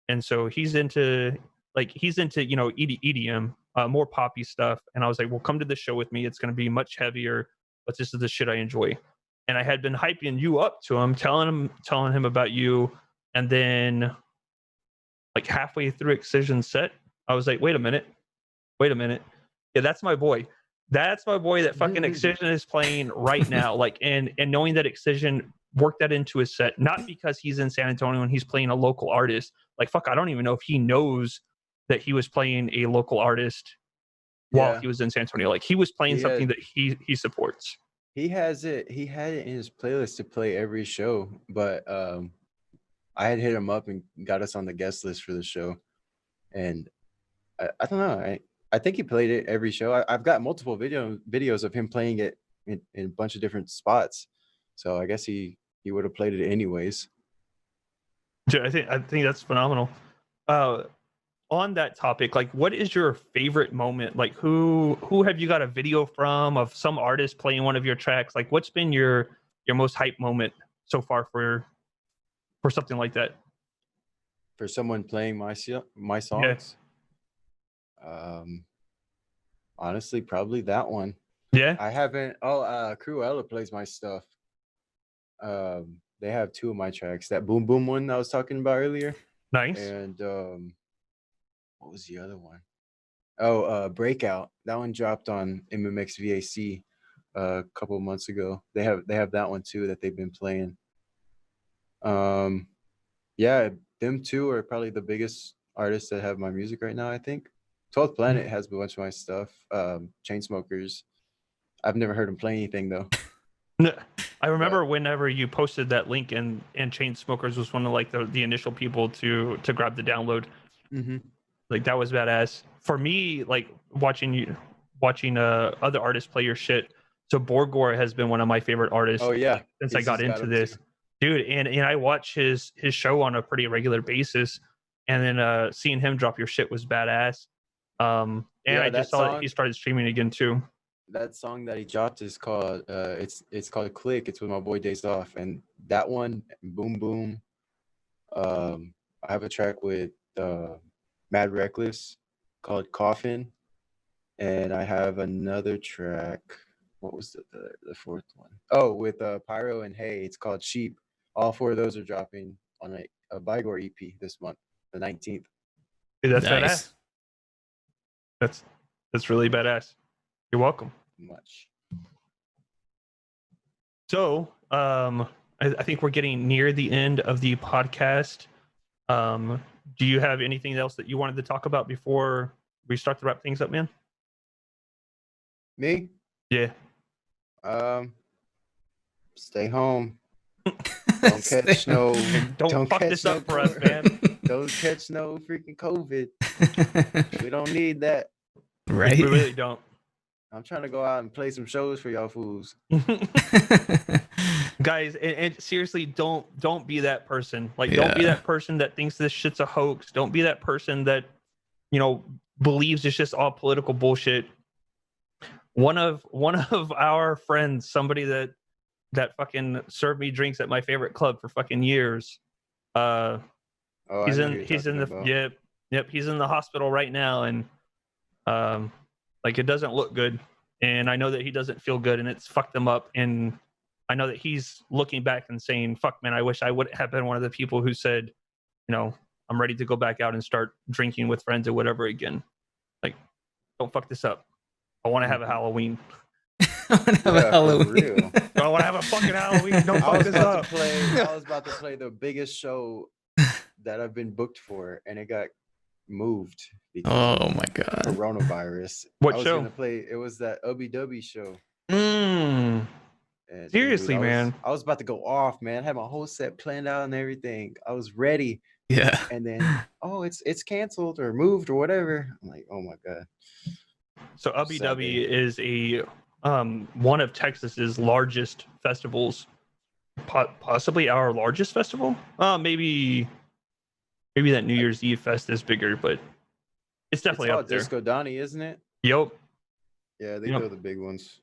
and so he's into EDM, more poppy stuff. And I was like, well, come to the show with me. It's going to be much heavier, but this is the shit I enjoy. And I had been hyping you up to him, telling him about you, and then like halfway through Excision set, I was like, wait a minute. Yeah, that's my boy. That's my boy that fucking Excision is playing right now. Like, and knowing that Excision worked that into his set, not because he's in San Antonio and he's playing a local artist. Like, fuck, I don't even know if he knows that he was playing a local artist while he was in San Antonio. Like, he was playing something that he supports. He had it in his playlist to play every show, but I had hit him up and got us on the guest list for the show. And I don't know. I think he played it every show. I've got multiple videos of him playing it in a bunch of different spots. So I guess he would have played it anyways. Dude, I think that's phenomenal. On that topic, like, what is your favorite moment? Like, who have you got a video from of some artist playing one of your tracks? Like, what's been your most hype moment so far for something like that? For someone playing my songs, honestly, probably that one. Yeah, I haven't. Oh, Cruella plays my stuff. They have two of my tracks. That Boom Boom one I was talking about earlier. nice. And what was the other one? Oh, Breakout. That one dropped on MMX VAC a couple of months ago. They have that one too that they've been playing. Yeah, them two are probably the biggest artists that have my music right now, I think. 12th Planet has a bunch of my stuff. Chainsmokers. I've never heard them play anything though. I remember whenever you posted that link, and Chainsmokers was one of like the initial people to grab the download. Mm-hmm. Like, that was badass. For me, like watching other artists play your shit. So Borgore has been one of my favorite artists. Oh yeah, since I got into this, dude. And I watch his show on a pretty regular basis, and then seeing him drop your shit was badass. And I just saw that he started streaming again too. That song that he dropped is called it's called Click. It's with my boy Days Off, and that one, Boom Boom. I have a track with Mad Reckless called Coffin, and I have another track. What was the fourth one? Oh, with Pyro and Hey, it's called Sheep. All four of those are dropping on a Bygore EP this month, the 19th. Dude, that's nice. Badass. That's really badass. You're welcome. Much. So, I think we're getting near the end of the podcast. Do you have anything else that you wanted to talk about before we start to wrap things up, man? Me? Yeah. Stay home. Don't catch no. Don't fuck catch this no up for us, COVID. man. Don't catch no freaking COVID. We don't need that. Right? We really don't. I'm trying to go out and play some shows for y'all fools. Guys, and seriously, don't be that person. Like, don't be that person that thinks this shit's a hoax. Don't be that person that, you know, believes it's just all political bullshit. One of our friends, somebody that fucking served me drinks at my favorite club for fucking years. He's in the he's in the hospital right now, and like, it doesn't look good, and I know that he doesn't feel good, and it's fucked him up, and I know that he's looking back and saying, fuck man, I wish I would have been one of the people who said, you know, I'm ready to go back out and start drinking with friends or whatever again. Like, don't fuck this up. I want to have a Halloween. I want to have a Halloween. I want to have a fucking Halloween. Don't fuck this up. I was about to play the biggest show that I've been booked for, and it got moved because oh my god, coronavirus. What show? It was that Ubby show. And seriously, dude, man. I was about to go off, man. I had my whole set planned out and everything. I was ready. Yeah. And then, it's canceled or moved or whatever. I'm like, oh my god. So Ubby is a one of Texas's largest festivals, possibly our largest festival. Maybe that New Year's Eve fest is bigger, but it's definitely up there. Disco Donnie, isn't it? Yep. Yeah, they do the big ones.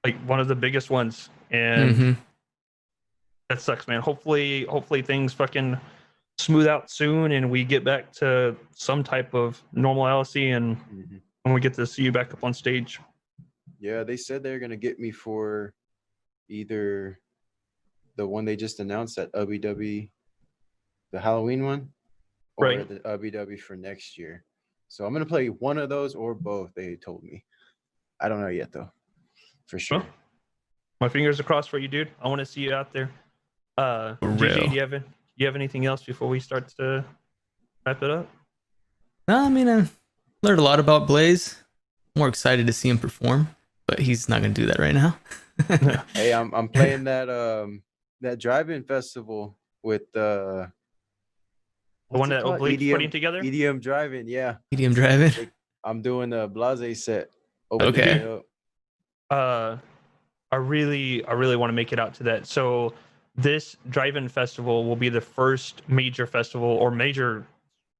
Like one of the biggest ones, and that sucks, man. Hopefully things fucking smooth out soon, and we get back to some type of normalcy, and when we get to see you back up on stage. Yeah, they said they're gonna get me for either the one they just announced at Ubby, the Halloween one, or the Ubby for next year. So I'm gonna play one of those or both. They told me. I don't know yet though. For sure. Well, my fingers are crossed for you, dude. I want to see you out there. GG, do you have anything else before we start to wrap it up? No, I mean, I learned a lot about Blaize. More excited to see him perform, but he's not gonna do that right now. Hey, I'm playing that drive-in festival with the one that Oblique's putting together. EDM drive-in, yeah. EDM drive-in. I'm doing a Blasé set. Okay. I really want to make it out to that. So this drive-in festival will be the first major festival or major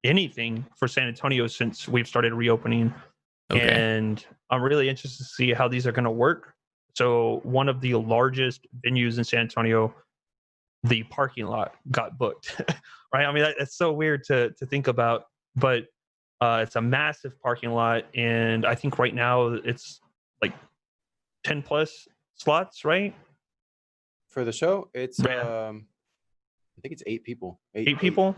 anything for San Antonio since we've started reopening. Okay. And I'm really interested to see how these are going to work. So one of the largest venues in San Antonio, the parking lot got booked, right? I mean, that's so weird to think about, but it's a massive parking lot. And I think right now it's like 10 plus slots, right? For the show, it's I think it's 8 people. 8 people?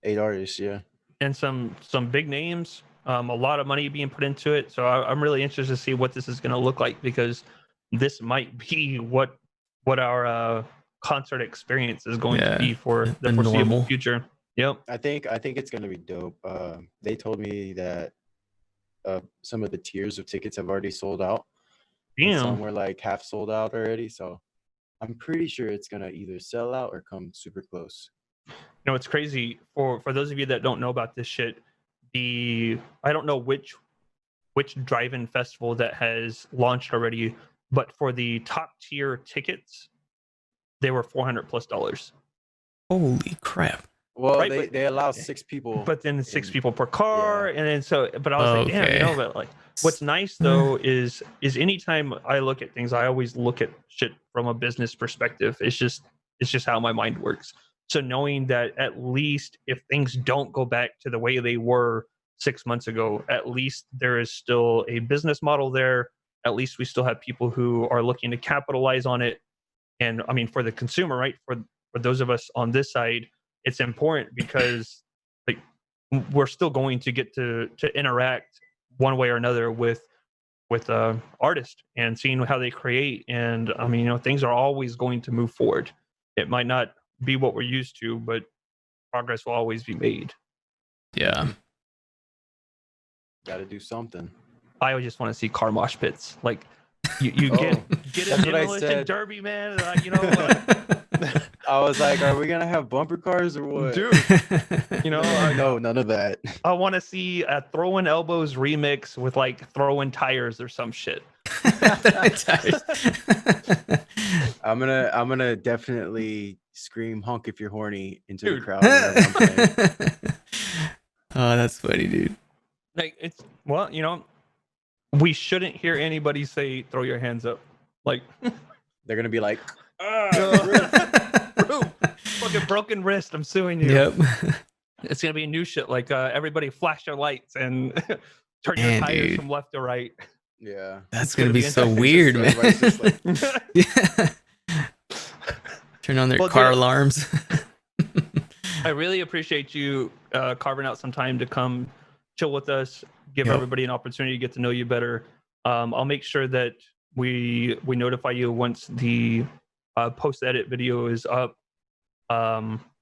8 artists, yeah. And some big names, a lot of money being put into it. So I'm really interested to see what this is going to look like, because this might be what our concert experience is going to be for the foreseeable future. Yep. I think it's going to be dope. They told me that some of the tiers of tickets have already sold out. Damn. Some were like half sold out already, so I'm pretty sure it's gonna either sell out or come super close. You know, it's crazy for those of you that don't know about this shit. I don't know which drive-in festival that has launched already, but for the top tier tickets, they were $400+. Holy crap! Well, right, they allow 6 people, but then 6 people per car, and then but I was like, damn, you know, but like, what's nice though is anytime I look at things, I always look at shit from a business perspective. It's just how my mind works. So knowing that at least if things don't go back to the way they were 6 months ago, at least there is still a business model there. At least we still have people who are looking to capitalize on it. And I mean, for the consumer, right? For those of us on this side, it's important because like we're still going to get to interact one way or another with artists and seeing how they create. And I mean, you know, things are always going to move forward. It might not be what we're used to, but progress will always be made. Yeah. Got to do something. I just want to see car mosh pits. Like you get a demolition derby, man. Like, you know, like, I was like, are we gonna have bumper cars or what? Dude, you know, No, none of that. I want to see a Throwing Elbows remix with like throwing tires or some shit. I'm gonna definitely scream "honk if you're horny" into Dude. the crowd. Whenever I'm playing. Oh, that's funny, dude. Like it's well, you know, we shouldn't hear anybody say "throw your hands up." Like They're gonna be like, fucking broken wrist. I'm suing you. Yep. It's gonna be new shit. Like everybody flash your lights and turn your Man, tires dude. from left to right. yeah. That's It's gonna gonna be be so interesting. weird, man. Everybody's just like, Yeah. Turn on their Well, car dude, alarms. I really appreciate you carving out some time to come chill with us, give Yep. everybody an opportunity to get to know you better. I'll make sure that we notify you once the post edit video is up.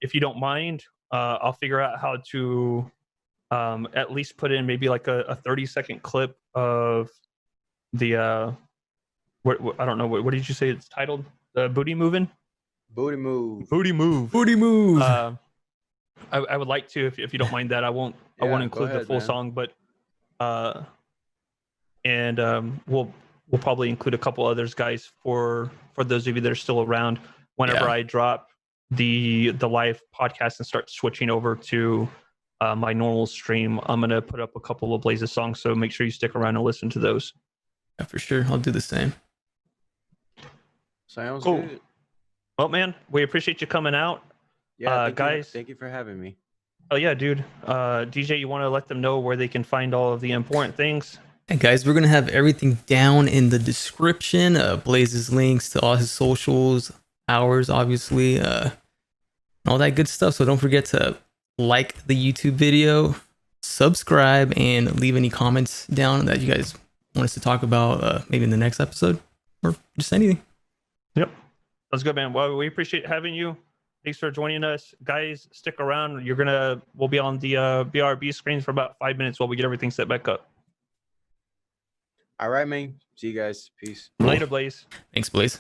If you don't mind, I'll figure out how to at least put in maybe like a 30-second clip of the what I don't know what did you say it's titled? The booty moving? booty move. Booty move. Booty move. I would like to if you don't mind that. I won't Yeah, go include the ahead, full man. song, but we'll probably include a couple others, guys, for those of you that are still around. Whenever Yeah. I drop the live podcast and start switching over to my normal stream, I'm gonna put up a couple of Blaize songs. So make sure you stick around and listen to those. Yeah, for sure. I'll do the same. Sounds Cool. good. Well, man, we appreciate you coming out. Yeah, guys. Thank you for having me. Oh yeah, dude. DJ, you want to let them know where they can find all of the important things? Hey guys, we're gonna have everything down in the description. Blaize's links to all his socials, ours, obviously, all that good stuff. So don't forget to like the YouTube video, subscribe, and leave any comments down that you guys want us to talk about, maybe in the next episode, or just anything. Yep. That's good, man. Well, we appreciate having you. Thanks for joining us. Guys, stick around. We'll be on the BRB screens for about 5 minutes while we get everything set back up. All right, man. See you guys. Peace. Later, Blaize. Thanks, Blaize.